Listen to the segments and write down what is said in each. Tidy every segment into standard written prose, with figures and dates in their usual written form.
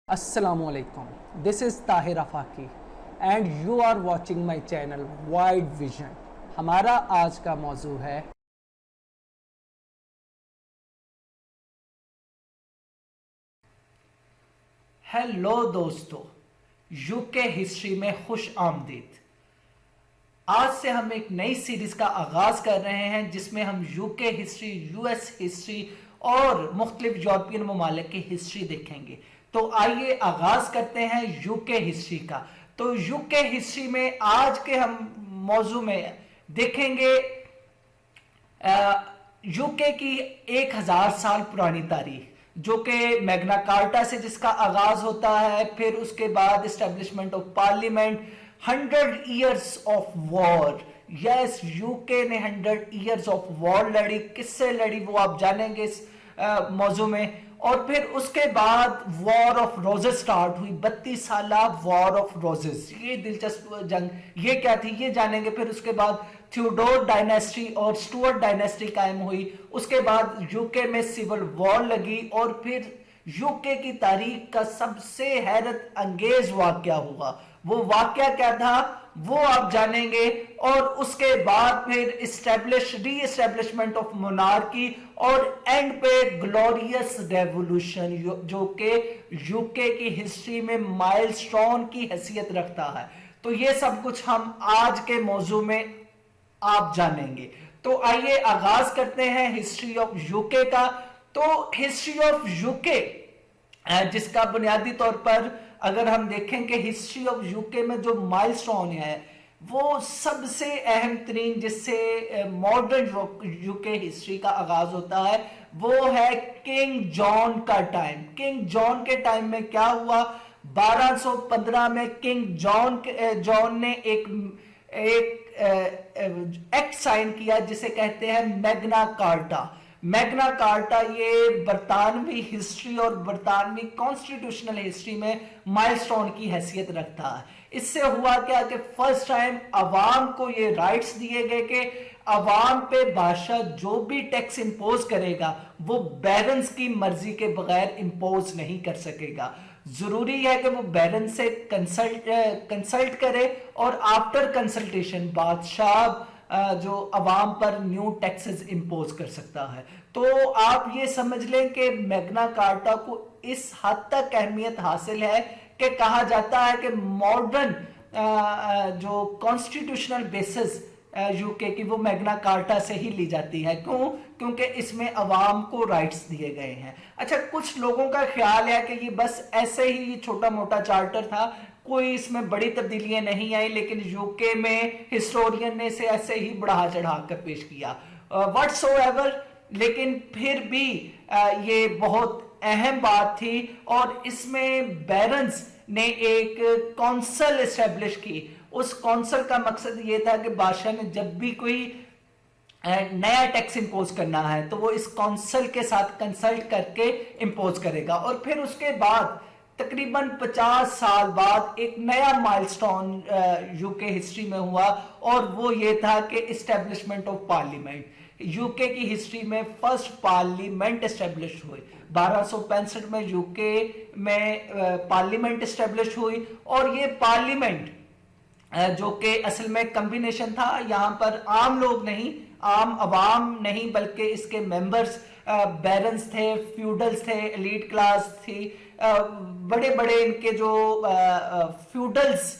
Assalamualaikum. This is Tahir Afaki and you are watching my channel Wide Vision. हमारा आज का मौजू है हेलो दोस्तों, यूके हिस्ट्री में खुश आमदीद। आज से हम एक नई सीरीज का आगाज कर रहे हैं जिसमें हम यूके हिस्ट्री, यूएस हिस्ट्री और मुख्तलिफ यूरोपियन ममालिक की हिस्ट्री देखेंगे। तो आइए आगाज करते हैं यूके हिस्ट्री का। तो यूके हिस्ट्री में आज के हम मौजू में देखेंगे यूके की 1000 साल पुरानी तारीख, जो कि मैग्ना कार्टा से जिसका आगाज होता है, फिर उसके बाद establishment of parliament, 100 years of war. Yes, UK ने 100 ईयर्स ऑफ वॉर लड़ी। किससे लड़ी वो आप जानेंगे इस मौजू में। और फिर उसके बाद वॉर ऑफ रोजेस स्टार्ट हुई, 32 साल वॉर ऑफ रोजेस। ये दिलचस्प जंग ये क्या थी ये जानेंगे। फिर उसके बाद थ्योडोर डायनेस्टी और स्टुअर्ट डायनेस्टी कायम हुई। उसके बाद यूके में सिविल वॉर लगी और फिर यूके की तारीख का सबसे हैरत अंगेज वाकया हुआ। वो वाकया क्या था वो आप जानेंगे। और उसके बाद फिर री एस्टेब्लिशमेंट ऑफ मोनार्की और एंड पे ग्लोरियस रेवोल्यूशन, जो कि यूके की हिस्ट्री में माइलस्टोन की हैसियत रखता है। तो ये सब कुछ हम आज के मौजू में आप जानेंगे। तो आइए आगाज करते हैं हिस्ट्री ऑफ यूके का। तो हिस्ट्री ऑफ यूके जिसका बुनियादी तौर पर अगर हम देखें कि हिस्ट्री ऑफ यूके में जो माइलस्टोन है वो सबसे अहम तरीन जिससे मॉडर्न यूके हिस्ट्री का आगाज होता है वो है किंग जॉन का टाइम। किंग जॉन के टाइम में क्या हुआ, 1215 में किंग जॉन ने एक एक्ट साइन किया जिसे कहते हैं मैग्ना कार्टा। मैग्ना कार्टा ये बरतानवी हिस्ट्री और बरतानवी कॉन्स्टिट्यूशनल हिस्ट्री में माइलस्टोन की हैसियत रखता है। इससे हुआ क्या कि फर्स्ट टाइम अवाम को ये राइट्स दिए गए कि अवाम पे बादशाह जो भी टैक्स इंपोज करेगा वो बैरन्स की मर्जी के बगैर इंपोज नहीं कर सकेगा। जरूरी है कि वो बैरन से कंसल्ट करे और आफ्टर कंसल्टेशन बादशाह जो अवाम पर न्यू टैक्सेस इंपोज कर सकता है। तो आप ये समझ लें कि मैग्ना कार्टा को इस हद तक अहमियत हासिल है कि कहा जाता है कि मॉडर्न जो कॉन्स्टिट्यूशनल बेसिस यूके की वो मैग्ना कार्टा से ही ली जाती है। क्यों? क्योंकि इसमें अवाम को राइट्स दिए गए हैं। अच्छा, कुछ लोगों का ख्याल है कि ये बस ऐसे ही छोटा मोटा चार्टर था, कोई इसमें बड़ी तब्दीलियां नहीं आई, लेकिन यूके में हिस्टोरियन ने इसे ऐसे ही बढ़ा चढ़ा कर पेश किया व्हाटसोएवर। लेकिन फिर भी ये बहुत अहम बात थी और इसमें बैरन्स ने एक काउंसिल एस्टेब्लिश की। उस काउंसिल का मकसद ये था कि बादशाह ने जब भी कोई नया टैक्स इंपोज करना है तो वो इस काउंसिल के साथ कंसल्ट करके इंपोज करेगा। और फिर उसके बाद तकरीबन 50 साल बाद एक नया माइलस्टोन यूके हिस्ट्री में हुआ और वो ये था कि एस्टेब्लिशमेंट ऑफ पार्लियामेंट। यूके की हिस्ट्री में फर्स्ट पार्लियामेंट एस्टेब्लिश हुई। 1265 में यूके में पार्लियामेंट एस्टेब्लिश हुई और ये पार्लियामेंट जो कि असल में कम्बिनेशन था, यहाँ पर आम लोग नहीं, आम अवाम नहीं, बल्कि इसके मेंबर्स बैरन्स थे, फ्यूडल्स थे, एलीट क्लास थी, बड़े बड़े इनके जो फ्यूडल्स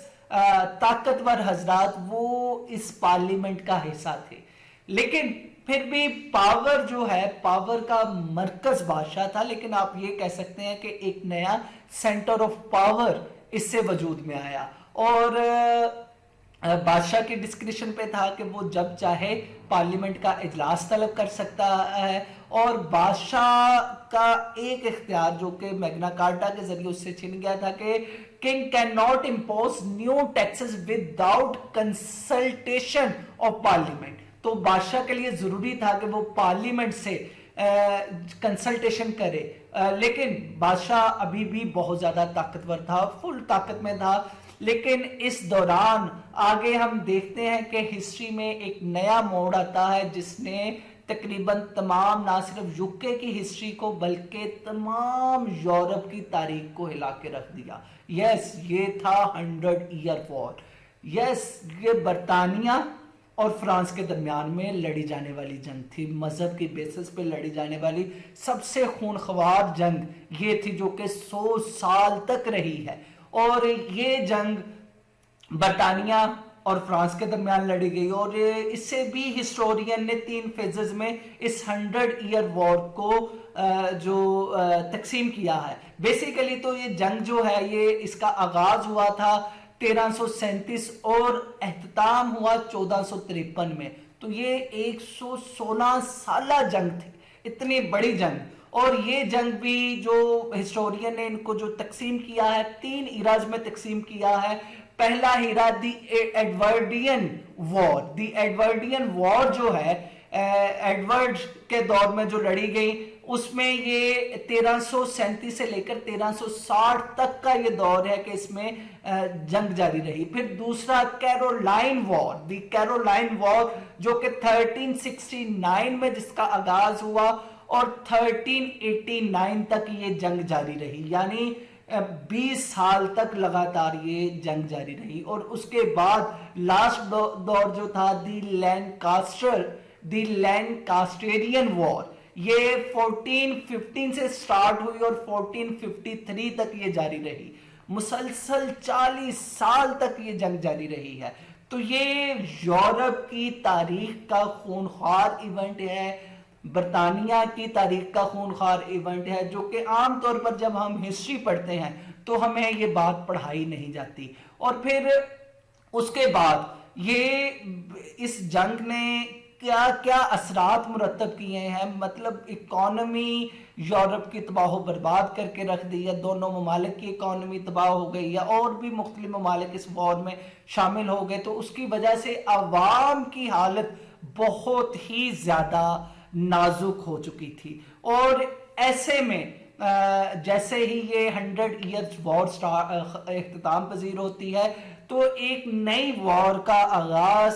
ताकतवर हजरात वो इस पार्लियामेंट का हिस्सा थे। लेकिन फिर भी पावर जो है, पावर का मरकज बादशाह था, लेकिन आप ये कह सकते हैं कि एक नया सेंटर ऑफ पावर इससे वजूद में आया और बादशाह के डिस्क्रिप्शन पे था कि वो जब चाहे पार्लियामेंट का इजलास तलब कर सकता है। और बादशाह का एक इख्तियार जो कि मैग्ना कार्टा के जरिए उससे छिन गया था कि king can not impose new taxes without consultation of parliament. तो बादशाह के लिए जरूरी था कि वो पार्लियामेंट से कंसल्टेशन करे। लेकिन बादशाह अभी भी बहुत ज्यादा ताकतवर था, फुल ताकत में था। लेकिन इस दौरान आगे हम देखते हैं कि हिस्ट्री में एक नया मोड़ आता है जिसने तकरीबन तमाम ना सिर्फ यूके की हिस्ट्री को बल्कि तमाम यूरोप की तारीख को हिला के रख दिया। यस, ये था 100 ईयर वॉर। यस, ये बरतानिया और फ्रांस के दरमियान में लड़ी जाने वाली जंग थी, मजहब की बेसिस पे लड़ी जाने वाली सबसे खूनख्वार जंग ये थी, जो कि 100 साल तक रही है। और ये जंग बरतानिया और फ्रांस के दरमियान लड़ी गई, और इससे भी हिस्टोरियन ने 3 फेजेस में इस 100 ईयर वॉर को तकसीम किया है। बेसिकली तो ये जंग जो है, ये इसका आगाज हुआ था 1337 और एहतताम हुआ 1453 में। तो ये 116 साला जंग थी, इतनी बड़ी जंग। और ये जंग भी जो हिस्टोरियन ने इनको जो तकसीम किया है, 3 इराज में तकसीम किया है। पहला हीरा दी एडवर्डियन वॉर। दी एडवर्डियन वॉर जो है एडवर्ड के दौर में जो लड़ी गई, उसमें ये 1337 से लेकर 1360 तक का ये दौर है कि इसमें जंग जारी रही। फिर दूसरा कैरोलाइन वॉर, दी कैरोलाइन वॉर, जो कि 1369 में जिसका आगाज हुआ और 1389 तक ये जंग जारी रही, यानी 20 साल तक लगातार ये जंग जारी रही। और उसके बाद लास्ट दौर जो था दी लैंकास्टेरियन वॉर, ये 1415 से स्टार्ट हुई और 1453 तक ये जारी रही। मुसलसल 40 साल तक ये जंग जारी रही है। तो ये यूरोप की तारीख का खूनख्वार इवेंट है, बरतानिया की तारीख का खूनख्वार इवेंट है, जो कि आमतौर पर जब हम हिस्ट्री पढ़ते हैं तो हमें ये बात पढ़ाई नहीं जाती। और फिर उसके बाद ये इस जंग ने क्या क्या असरात मुरतब किए हैं, मतलब इकोनॉमी यूरोप की तबाह बर्बाद करके रख दी है, दोनों ममालिक की इकोनॉमी तबाह हो गई है, और भी मुख्तलिफ ममालिक इस वॉर में शामिल हो गए। तो उसकी वजह से अवाम की हालत बहुत ही ज़्यादा नाजुक हो चुकी थी। और ऐसे में जैसे ही ये 100 ईयर्स वॉर इख्तिताम पजीर होती है, तो एक नई वॉर का आगाज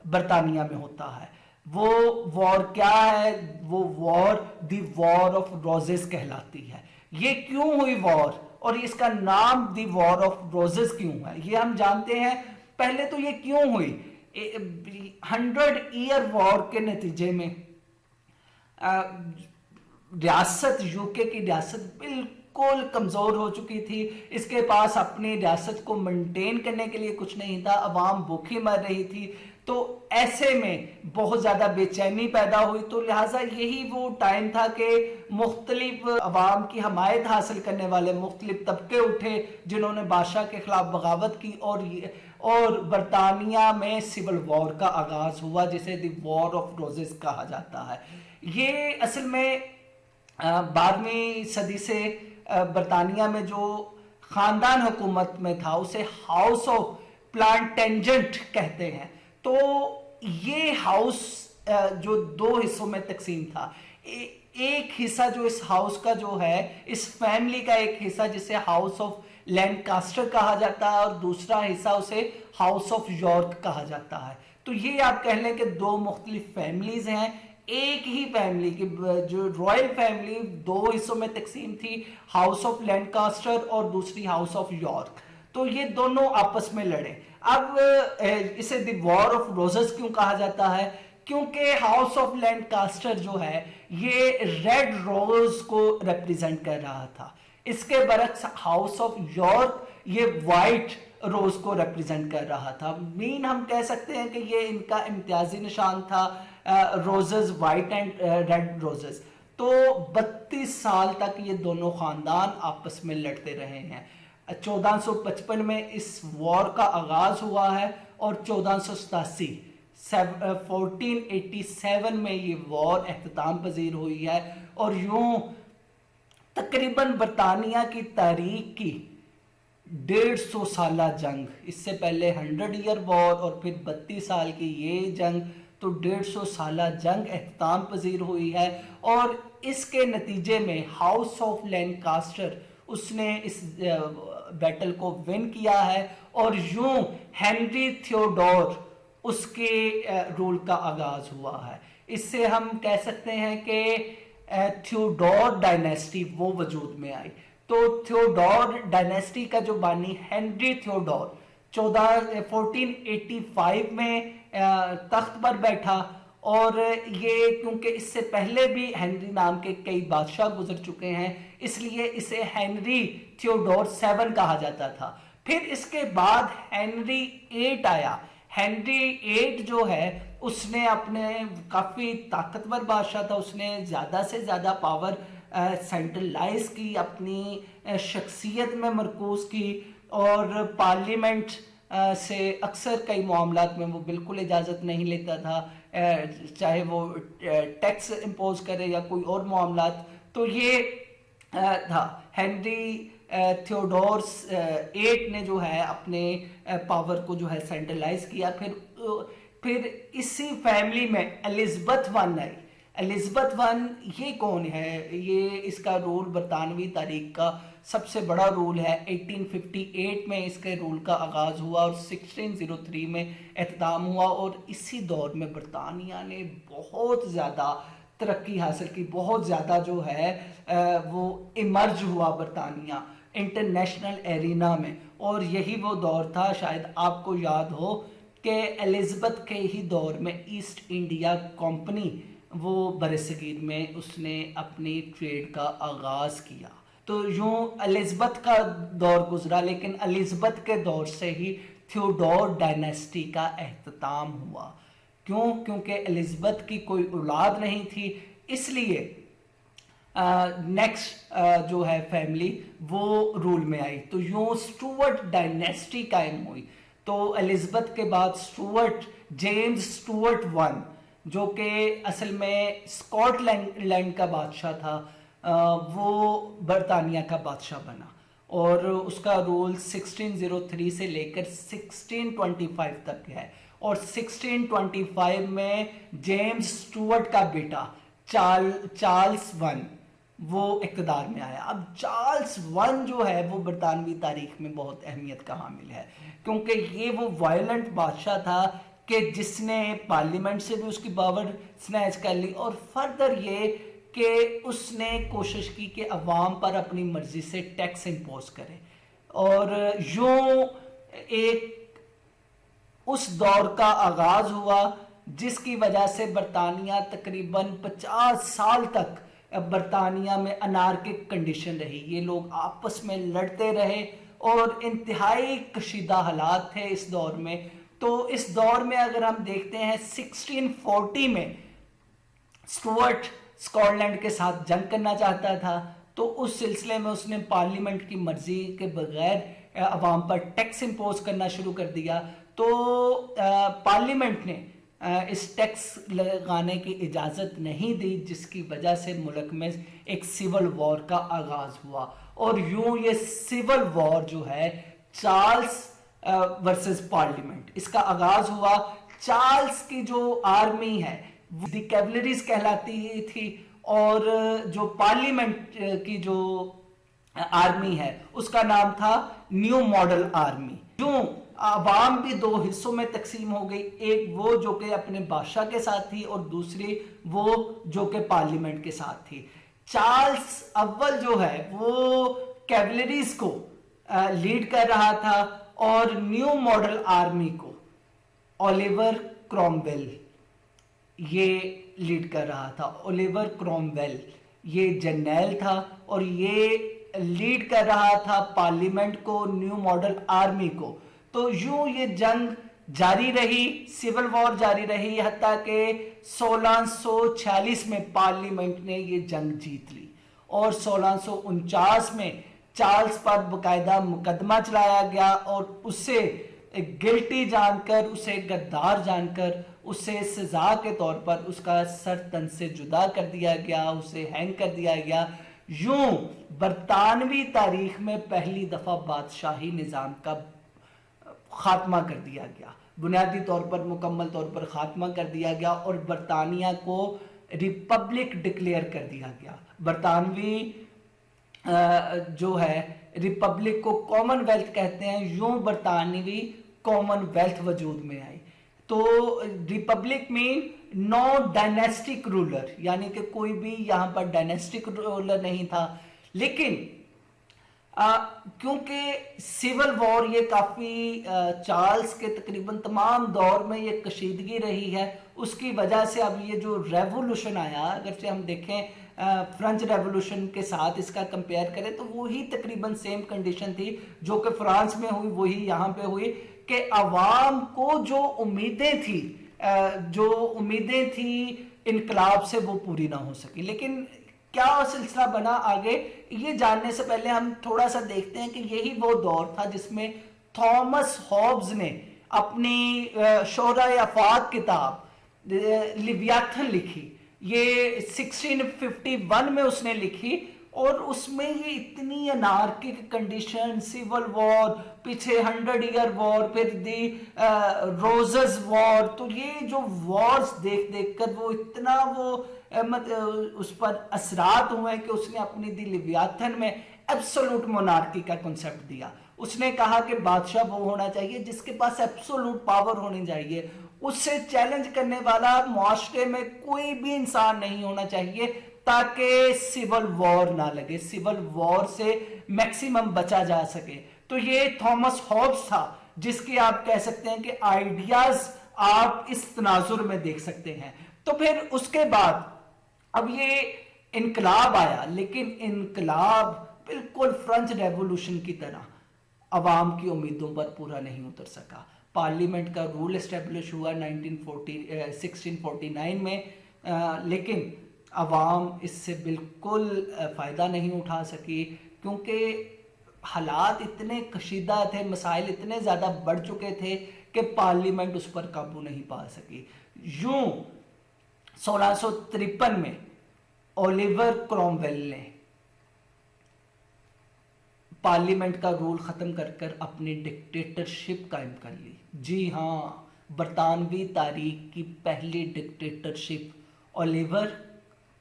बरतानिया में होता है। वो वॉर क्या है? वो war the war of roses कहलाती है। ये क्यों हुई वॉर, और इसका नाम दी वॉर ऑफ रोजेस क्यों है, ये हम जानते हैं। पहले तो ये क्यों हुई? 100 ईयर वॉर के नतीजे में रियासत, यूके की रियासत बिल्कुल कमजोर हो चुकी थी। इसके पास अपनी रियासत को मेंटेन करने के लिए कुछ नहीं था, अवाम भूखी मर रही थी। तो ऐसे में बहुत ज्यादा बेचैनी पैदा हुई। तो लिहाजा यही वो टाइम था कि मुख्तलिफ अवाम की हमायत हासिल करने वाले मुख्तलिफ तबके उठे, जिन्होंने बादशाह के खिलाफ बगावत की, और बरतानिया में सिविल वॉर का आगाज हुआ, जिसे द वॉर ऑफ रोजेस कहा जाता है। ये असल में 12वीं सदी से बरतानिया में जो खानदान हुकूमत में था उसे हाउस ऑफ प्लांटेंजेंट कहते हैं। तो ये हाउस जो 2 हिस्सों में तकसीम था, एक हिस्सा जो इस हाउस का जो है, इस फैमिली का एक हिस्सा जिसे हाउस ऑफ लैंकास्टर कहा जाता है, और दूसरा हिस्सा उसे हाउस ऑफ यॉर्क कहा जाता है। तो ये आप कह लें कि 2 मुख्तलिफ फैमिलीज हैं। एक ही फैमिली की जो रॉयल फैमिली 2 हिस्सों में तकसीम थी, हाउस ऑफ लैंकास्टर और दूसरी हाउस ऑफ यॉर्क। तो ये दोनों आपस में लड़े। अब इसे द वॉर ऑफ रोजेस क्यों कहा जाता है? क्योंकि हाउस ऑफ लैंकास्टर जो है ये रेड रोज को रिप्रेजेंट कर रहा था, इसके बरक्स हाउस ऑफ यॉर्क ये व्हाइट रोज को रिप्रेजेंट कर रहा था। मीन हम कह सकते हैं कि ये इनका इम्तियाजी निशान था, roses, white and red roses. तो 32 साल तक ये दोनों खानदान आपस में लड़ते रहे हैं। 1455 में इस वॉर का आगाज हुआ है, और 1487 में ये वॉर एख्तिताम पजीर हुई है। और यूं तकरीबन बरतानिया की तारीख की 150 साला जंग, इससे पहले 100 ईयर वॉर और फिर 32 साल की ये जंग, तो 150 साला जंग एख्तिताम पजीर हुई है। और इसके नतीजे में हाउस ऑफ लैंकास्टर उसने इस बैटल को विन किया है, और यूं हेनरी थियोडोर उसके रूल का आगाज हुआ है। इससे हम कह सकते हैं कि थियोडोर डायनेस्टी वो वजूद में आई। तो थियोडोर डायनेस्टी का जो बानी हेनरी थियोडोर 1485 में तख्त पर बैठा, और ये क्योंकि इससे पहले भी हेनरी नाम के कई बादशाह गुजर चुके हैं, इसलिए इसे हेनरी थियोडोर 7 कहा जाता था। फिर इसके बाद हेनरी 8 आया। हेनरी 8 जो है उसने अपने काफ़ी ताकतवर बादशाह था, उसने ज़्यादा से ज़्यादा पावर सेंट्रलाइज की, अपनी शख्सियत में मरकूज़ की, और पार्लियामेंट से अक्सर कई मामलात में वो बिल्कुल इजाज़त नहीं लेता था, चाहे वो टैक्स इम्पोज करे या कोई और मामलात। तो ये था हेनरी थियोडोर 8 ने जो है अपने पावर को जो है सेंट्रलाइज किया। फिर इसी फैमिली में एलिजबेथ वन आई। एलिजबेथ वन ये कौन है? ये इसका रोल बरतानवी तारीख का सबसे बड़ा रोल है। 1858 में इसके रोल का आगाज़ हुआ और 1603 में एख्ताम हुआ, और इसी दौर में बरतानिया ने बहुत ज़्यादा तरक्की हासिल की, बहुत ज़्यादा जो है वो इमर्ज हुआ बरतानिया इंटरनेशनल एरिना में। और यही वो दौर था, शायद आपको याद हो कि एलिजबेथ के ही दौर में ईस्ट इंडिया कंपनी वो बरसगीर में उसने अपनी ट्रेड का आगाज़ किया। तो यूँ एलिजबेथ का दौर गुजरा, लेकिन एलिजबेथ के दौर से ही थियोडोर डायनेस्टी का एख्ताम हुआ। क्यों? क्योंकि एलिजबेथ की कोई औलाद नहीं थी, इसलिए नेक्स्ट जो है फैमिली वो रूल में आई। तो यूँ स्टुअर्ट डायनेस्टी कायम हुई। तो एलिजबेथ के बाद स्टुअर्ट, जेम्स स्टुअर्ट वन, जो कि असल में स्कॉटलैंड का बादशाह था, वो बरतानिया का बादशाह बना, और उसका रोल 1603 से लेकर 1625 तक है। और 1625 में जेम्स स्टुअर्ट का बेटा चार्ल्स वन वो इक़्तिदार में आया। अब चार्ल्स वन जो है वो बरतानवी तारीख में बहुत अहमियत का हामिल है, क्योंकि ये वो वायलेंट बादशाह था कि जिसने पार्लियामेंट से भी उसकी पावर स्नैच कर ली, और फर्दर ये कि उसने कोशिश की कि अवाम पर अपनी मर्जी से टैक्स इम्पोज करे। और यूँ एक उस दौर का आगाज़ हुआ जिसकी वजह से बरतानिया तकरीबन 50 साल तक बरतानिया में अनार्किक कंडीशन रही। ये लोग आपस में लड़ते रहे और इंतहाई कशीदा हालात थे इस दौर में। तो इस दौर में अगर हम देखते हैं 1640 में स्टुअर्ट स्कॉटलैंड के साथ जंग करना चाहता था, तो उस सिलसिले में उसने पार्लियामेंट की मर्जी के बगैर अवाम पर टैक्स इम्पोज करना शुरू कर दिया। तो पार्लियामेंट ने इस टैक्स लगाने की इजाज़त नहीं दी, जिसकी वजह से मुल्क में एक सिविल वॉर का आगाज़ हुआ। और यूं ये सिविल वॉर जो है चार्ल्स वर्सेस पार्लियामेंट, इसका आगाज़ हुआ। चार्ल्स की जो आर्मी है दी कैवलरीज कहलाती थी, और जो पार्लियामेंट की जो आर्मी है उसका नाम था न्यू मॉडल आर्मी। यूं आवाम भी दो हिस्सों में तकसीम हो गई, एक वो जो कि अपने बादशाह के साथ थी और दूसरी वो जो कि पार्लियामेंट के साथ थी। चार्ल्स अव्वल जो है वो कैवलरीज को लीड कर रहा था, और न्यू मॉडल आर्मी को ओलिवर क्रॉमवेल ये लीड कर रहा था। ओलिवर क्रॉमवेल ये जर्नैल था और ये लीड कर रहा था पार्लियामेंट को, न्यू मॉडल आर्मी को। तो यूं ये जंग जारी रही, सिविल वॉर जारी रही, हत्ता के 1646 में पार्लियामेंट ने ये जंग जीत ली, और 1649 में चार्ल्स पर बाकायदा मुकदमा चलाया गया, और उसे गिल्टी जानकर, उसे गद्दार जानकर, उसे सजा के तौर पर उसका सर तन से जुदा कर दिया गया, उसे हैंग कर दिया गया। यूं बरतानवी तारीख में पहली दफा बादशाही निज़ाम का खात्मा कर दिया गया, बुनियादी तौर पर, मुकम्मल तौर पर खात्मा कर दिया गया, और बरतानिया को रिपब्लिक डिक्लेयर कर दिया गया। बरतानवी जो है रिपब्लिक को कॉमनवेल्थ कहते हैं, यूं बरतानवी कॉमनवेल्थ वजूद में आई। तो republic mean no dynastic ruler, यानी कि कोई भी यहां पर डायनेस्टिक रूलर नहीं था। लेकिन क्योंकि सिविल वॉर ये काफी चार्ल्स के तकरीबन तमाम दौर में ये कशीदगी रही है, उसकी वजह से अब ये जो रेवोल्यूशन आया, अगर से हम देखें फ्रेंच रेवोल्यूशन के साथ इसका कंपेयर करें तो वही तकरीबन सेम कंडीशन थी जो कि फ्रांस में हुई, वही यहाँ पे हुई कि अवाम को जो उम्मीदें थी इनकलाब से वो पूरी ना हो सकी। लेकिन क्या सिलसिला बना आगे, ये जानने से पहले हम थोड़ा सा देखते हैं कि यही वो दौर था जिसमें थॉमस हॉब्स ने अपनी शोरा अफाक किताब लिव्याथन लिखी। ये 1651 में उसने लिखी और उसमें ये इतनी अनार्किक कंडीशन, सिविल वॉर, पीछे 100 ईयर वॉर, फिर दी रोजेस वॉर, तो ये जो वॉर्स देख देख कर वो इतना उस पर असरात हुए कि उसने अपनी दी लिव्याथन में एब्सोल्यूट मोनार्की का कॉन्सेप्ट दिया। उसने कहा कि बादशाह वो होना चाहिए जिसके पास एब्सोल्यूट पावर होनी चाहिए, उससे चैलेंज करने वाला मुआशरे में कोई भी इंसान नहीं होना चाहिए ताकि सिविल वॉर ना लगे, सिविल वॉर से मैक्सिमम बचा जा सके। तो ये थॉमस हॉब्स था जिसके आप कह सकते हैं कि आइडियाज आप इस तनाजुर में देख सकते हैं। तो फिर उसके बाद अब ये इनकलाब आया, लेकिन इनकलाब बिल्कुल फ्रेंच रेवोल्यूशन की तरह अवाम की उम्मीदों पर पूरा नहीं उतर सका। पार्लियामेंट का रूल एस्टेब्लिश हुआ 1649 में, लेकिन अवाम इससे बिल्कुल फ़ायदा नहीं उठा सकी क्योंकि हालात इतने कशीदा थे, मसाइल इतने ज़्यादा बढ़ चुके थे कि पार्लियामेंट उस पर काबू नहीं पा सकी। यूं 1653 में ओलिवर क्रॉमवेल ने पार्लियामेंट का रूल खत्म कर कर अपनी डिक्टेटरशिप कायम कर ली। जी हाँ, बरतानवी तारीख की पहली डिक्टेटरशिप ओलिवर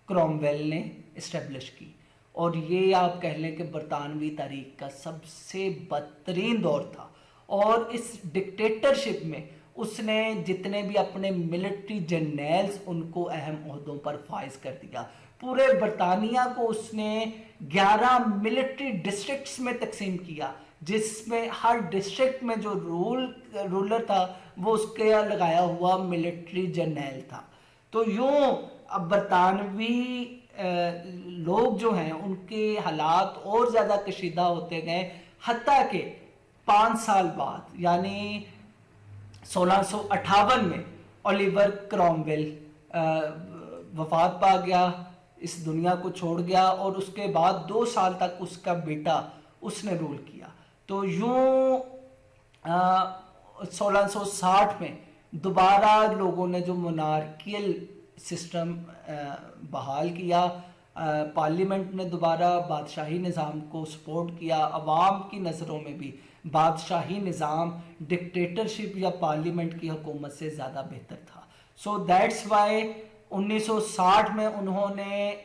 क्रॉमवेल ने इस्टेब्लिश की और ये आप कह लें कि बरतानवी तारीख का सबसे बदतरीन दौर था। और इस डिक्टेटरशिप में उसने जितने भी अपने मिलिट्री जर्नल्स उनको अहम ओहदों पर फाइज कर दिया। पूरे बरतानिया को उसने 11 मिलिट्री डिस्ट्रिक्ट्स में तकसीम किया, जिसमें हर डिस्ट्रिक्ट में जो रूलर था वो उसके लगाया हुआ मिलिट्री जर्नल था। तो यूं अब बरतानवी लोग जो हैं उनके हालात और ज़्यादा कशीदा होते गए, हत्ता कि 5 साल बाद यानी 1658 में ओलिवर क्रॉमवेल वफात पा गया, इस दुनिया को छोड़ गया और उसके बाद 2 साल तक उसका बेटा उसने रूल किया। तो यूं 1660 में दोबारा लोगों ने जो मोनार्कियल सिस्टम बहाल किया, पार्लियामेंट ने दोबारा बादशाही निज़ाम को सपोर्ट किया। अवाम की नज़रों में भी बादशाही निज़ाम डिक्टेटरशिप या पार्लियामेंट की हुकूमत से ज़्यादा बेहतर था। सो दैट्स वाई 1960 में उन्होंने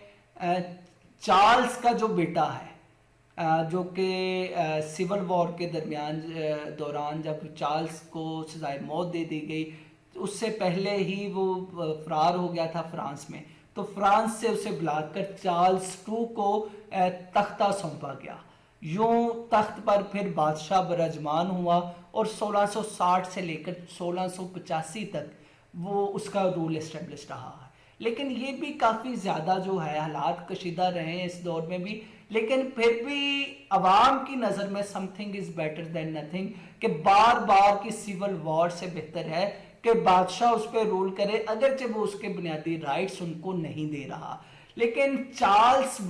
चार्ल्स का जो बेटा है, जो कि सिविल वॉर के दौरान जब चार्ल्स को सजाए मौत दे दी गई, उससे पहले ही वो फरार हो गया था फ्रांस में, तो फ्रांस से उसे बुलाकर चार्ल्स II को तख्ता सौंपा गया। यूं तख्त पर फिर बादशाह बरजमान हुआ और 1660 से लेकर 1685 तक वो उसका रूल एस्टेब्लिश रहा है। लेकिन ये भी काफ़ी ज़्यादा जो है हालात कशीदा रहे हैं इस दौर में भी, लेकिन फिर भी अवाम की नज़र में something is better than nothing, कि बार बार की सिविल वॉर से बेहतर है कि बादशाह उस पर रूल करे, अगरचे वो उसके बुनियादी राइट्स उनको नहीं दे रहा। लेकिन चार्ल्स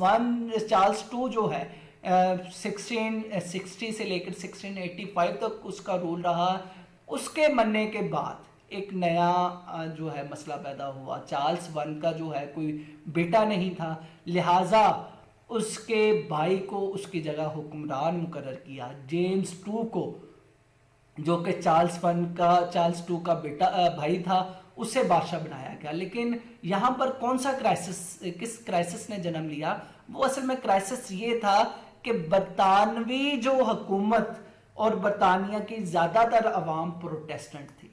II जो है 1660 से लेकर 1685 तक उसका रूल रहा। उसके मरने के बाद एक नया जो है मसला पैदा हुआ। चार्ल्स I का जो है कोई बेटा नहीं था, लिहाजा उसके भाई को उसकी जगह हुक्मरान मुकर्रर किया। जेम्स II को, जो कि चार्ल्स II का बेटा भाई था, उसे बादशाह बनाया गया। लेकिन यहाँ पर कौन सा किस क्राइसिस ने जन्म लिया? वो असल में क्राइसिस ये था कि बरतानवी जो हुकूमत और बरतानिया की ज़्यादातर अवाम प्रोटेस्टेंट थी।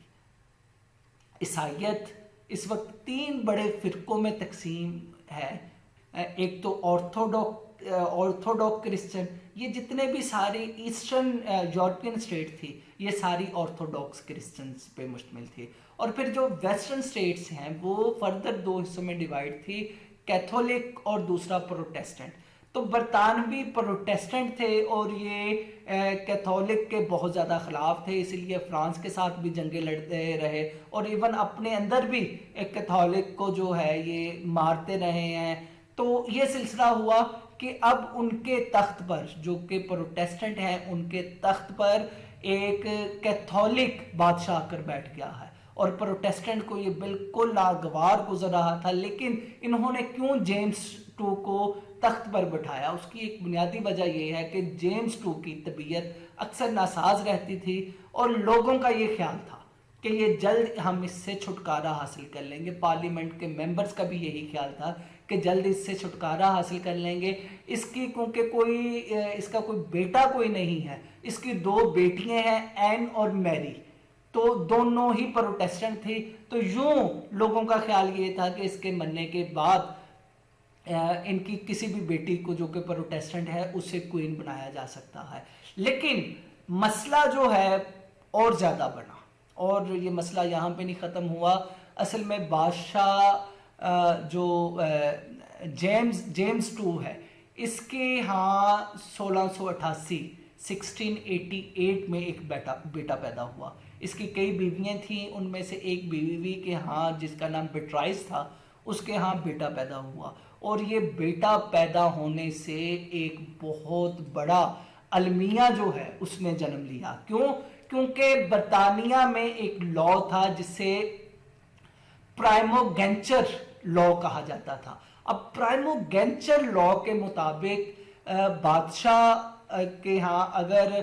इस वक्त 3 बड़े फिरकों में तकसीम है। एक तो ऑर्थोडॉक्स क्रिश्चियन, ये जितने भी सारे ईस्टर्न यूरोपियन स्टेट थी ये सारी ऑर्थोडॉक्स क्रिश्चियंस पे मुश्तमिल थी। और फिर जो वेस्टर्न स्टेट्स हैं वो फर्दर 2 हिस्सों में डिवाइड थी, कैथोलिक और दूसरा प्रोटेस्टेंट। तो बरतानवी प्रोटेस्टेंट थे और ये कैथोलिक के बहुत ज़्यादा ख़िलाफ़ थे, इसलिए फ्रांस के साथ भी जंगें लड़ते रहे और इवन अपने अंदर भी एक कैथोलिक को जो है ये मारते रहे हैं। तो ये सिलसिला हुआ कि अब उनके तख्त पर, जो कि प्रोटेस्टेंट हैं, उनके तख्त पर एक कैथोलिक बादशाह आकर बैठ गया है और प्रोटेस्टेंट को ये बिल्कुल नागवार गुजर रहा था। लेकिन इन्होंने क्यों जेम्स टू को तख्त पर बैठाया, उसकी एक बुनियादी वजह यह है कि जेम्स टू की तबीयत अक्सर नासाज रहती थी और लोगों का ये ख्याल था कि ये जल्द हम इससे छुटकारा हासिल कर लेंगे। पार्लियामेंट के मेंबर्स का भी यही ख्याल था कि जल्द इससे छुटकारा हासिल कर लेंगे। इसकी क्योंकि इसका कोई बेटा कोई नहीं है, इसकी 2 बेटियां हैं, एन और मैरी, तो दोनों ही प्रोटेस्टेंट थी। तो यूं लोगों का ख्याल ये था कि इसके मरने के बाद इनकी किसी भी बेटी को जो कि प्रोटेस्टेंट है उसे क्वीन बनाया जा सकता है। लेकिन मसला जो है और ज़्यादा बना और ये मसला यहाँ पे नहीं ख़त्म हुआ। असल में बादशाह जो जेम्स टू है, इसके यहाँ 1688 में एक बेटा पैदा हुआ। इसकी कई बीवियाँ थीं, उनमें से एक बीवी के यहाँ जिसका नाम बेट्राइस था, उसके यहाँ बेटा पैदा हुआ और ये बेटा पैदा होने से एक बहुत बड़ा अलमिया जो है उसने जन्म लिया। क्यों? क्योंकि बरतानिया में एक लॉ था जिसे प्राइमोगेंचर लॉ कहा जाता था। अब प्राइमोगेंचर लॉ के मुताबिक बादशाह के यहाँ अगर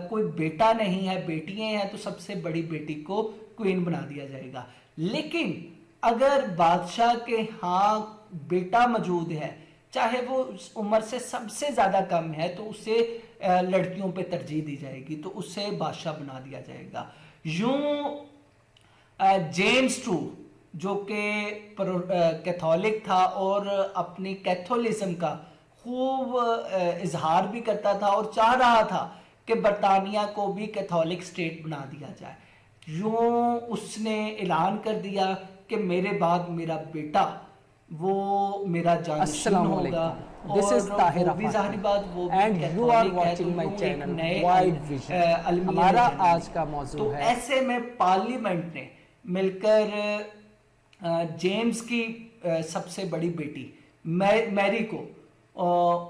कोई बेटा नहीं है, बेटियां हैं, तो सबसे बड़ी बेटी को क्वीन बना दिया जाएगा। लेकिन अगर बादशाह के यहाँ बेटा मौजूद है, चाहे वो उम्र से सबसे ज़्यादा कम है, तो उसे लड़कियों पे तरजीह दी जाएगी, तो उसे बादशाह बना दिया जाएगा। यूं जेम्स टू जो कि कैथोलिक था और अपनी कैथोलिज्म का खूब इजहार भी करता था और चाह रहा था कि बरतानिया को भी कैथोलिक स्टेट बना दिया जाए। यूं उसने ऐलान कर दिया कि मेरे बाद मेरा बेटा वो मेरा जानशीन होगा। This is Tahir वो भी ज़ाहिर बात वो and you are watching my channel Wide Vision। हमारा आज का मौजू तो है। ऐसे में पार्लियामेंट ने मिलकर जेम्स की सबसे बड़ी बेटी मैरी को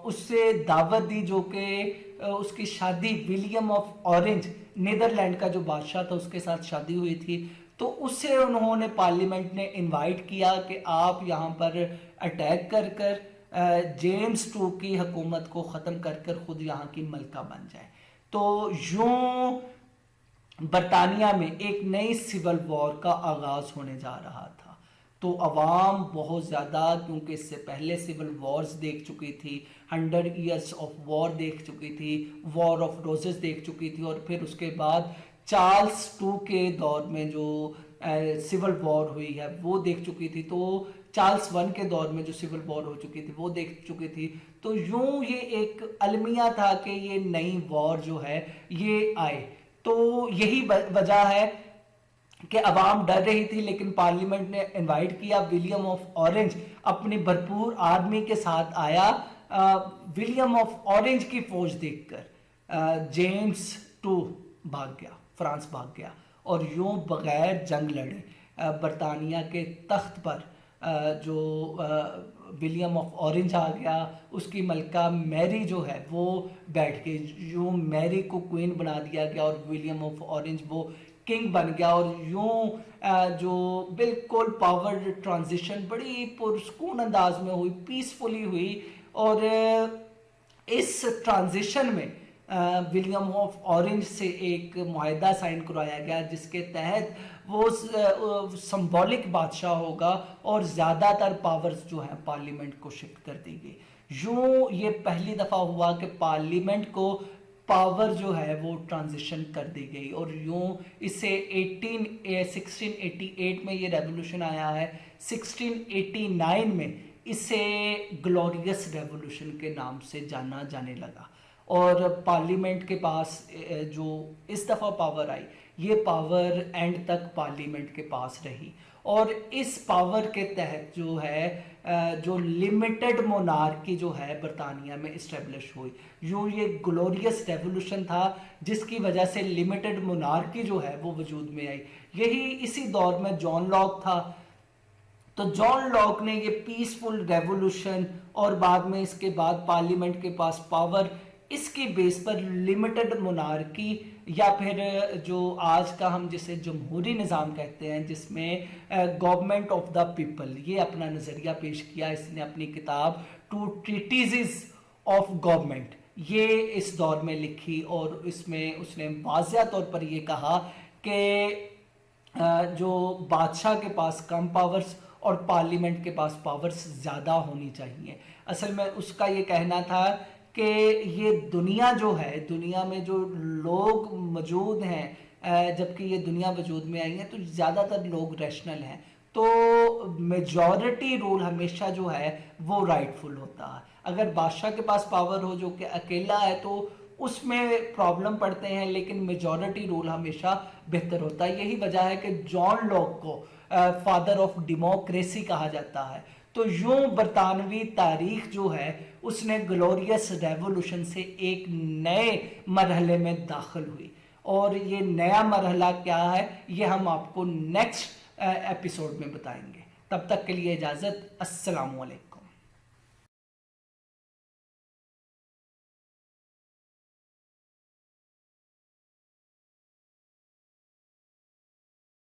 उससे दावत दी, जो कि उसकी शादी विलियम ऑफ ऑरेंज, नीदरलैंड का जो बादशाह था, उसके साथ शादी हुई थी। तो उससे उन्होंने पार्लियामेंट ने इनवाइट किया कि आप यहाँ पर अटैक कर कर जेम्स टू की हुकूमत को ख़त्म कर कर ख़ुद यहाँ की मलका बन जाए। तो यूं बरतानिया में एक नई सिविल वॉर का आगाज़ होने जा रहा था। तो अवाम बहुत ज़्यादा, क्योंकि इससे पहले सिविल वॉर्स देख चुकी थी, 100 ईयर्स ऑफ वॉर देख चुकी थी, वॉर ऑफ रोजेस देख चुकी थी, और फिर उसके बाद चार्ल्स टू के दौर में जो सिविल वॉर हुई है वो देख चुकी थी। तो चार्ल्स वन के दौर में जो सिविल वॉर हो चुकी थी वो देख चुकी थी। तो यूं ये एक अलमिया था कि ये नई वॉर जो है ये आए। तो यही वजह है कि अवाम डर रही थी, लेकिन पार्लियामेंट ने इनवाइट किया। विलियम ऑफ ऑरेंज अपनी भरपूर आर्मी के साथ आया। विलियम ऑफ ऑरेंज की फौज देखकर जेम्स टू भाग गया, फ्रांस भाग गया, और यूं बगैर जंग लड़े बरतानिया के तख्त पर जो विलियम ऑफ ऑरेंज आ गया, उसकी मलका मैरी जो है वो बैठ गई। यूं मैरी को क्वीन बना दिया गया और विलियम ऑफ ऑरेंज वो किंग बन गया। और यूं जो बिल्कुल पावर ट्रांजिशन बड़ी पुरसकून अंदाज में हुई, पीसफुली हुई। और इस ट्रांजिशन में विलियम ऑफ ऑरेंज से एक मुआहदा साइन करवाया गया जिसके तहत वो सिंबॉलिक बादशाह होगा और ज़्यादातर पावर्स जो हैं पार्लियामेंट को शिफ्ट कर दी गई। यूं ये पहली दफ़ा हुआ कि पार्लियामेंट को पावर जो है वो ट्रांजिशन कर दी गई, और यूं इसे 1688 में ये रेवोल्यूशन आया है, 1689 में इसे ग्लोरियस रेवोल्यूशन के नाम से जाना जाने लगा। और पार्लियामेंट के पास जो इस दफ़ा पावर आई, ये पावर एंड तक पार्लियामेंट के पास रही, और इस पावर के तहत जो है जो लिमिटेड मोनार्की जो है बरतानिया में इस्टेब्लिश हुई। यूँ ये ग्लोरियस रेवोल्यूशन था जिसकी वजह से लिमिटेड मोनार्की जो है वो वजूद में आई। यही इसी दौर में जॉन लॉक था, तो जॉन लॉक ने ये पीसफुल रेवोल्यूशन और बाद में इसके बाद पार्लियामेंट के पास पावर, इसकी बेस पर लिमिटेड मोनार्की या फिर जो आज का हम जिसे जमहूरी निज़ाम कहते हैं, जिसमें गवर्नमेंट ऑफ द पीपल, ये अपना नज़रिया पेश किया इसने अपनी किताब टू ट्रीटीज़ ऑफ गवर्नमेंट, ये इस दौर में लिखी। और इसमें उसने वाज़िया तौर पर ये कहा कि जो बादशाह के पास कम पावर्स और पार्लियामेंट के पास पावर्स ज़्यादा होनी चाहिए। असल में उसका ये कहना था कि ये दुनिया जो है, दुनिया में जो लोग मौजूद हैं, जबकि ये दुनिया वजूद में आई है तो ज़्यादातर लोग रैशनल हैं, तो मेजॉरिटी रूल हमेशा जो है वो राइटफुल होता है। अगर बादशाह के पास पावर हो जो कि अकेला है तो उसमें प्रॉब्लम पड़ते हैं, लेकिन मेजॉरिटी रूल हमेशा बेहतर होता है। यही वजह है कि जॉन लॉक को फादर ऑफ डेमोक्रेसी कहा जाता है। तो यूं बरतानवी तारीख जो है उसने ग्लोरियस रेवोल्यूशन से एक नए मरहले में दाखिल हुई, और ये नया मरहला क्या है ये हम आपको नेक्स्ट एपिसोड में बताएंगे। तब तक के लिए इजाज़त, अस्सलाम वालेकुम।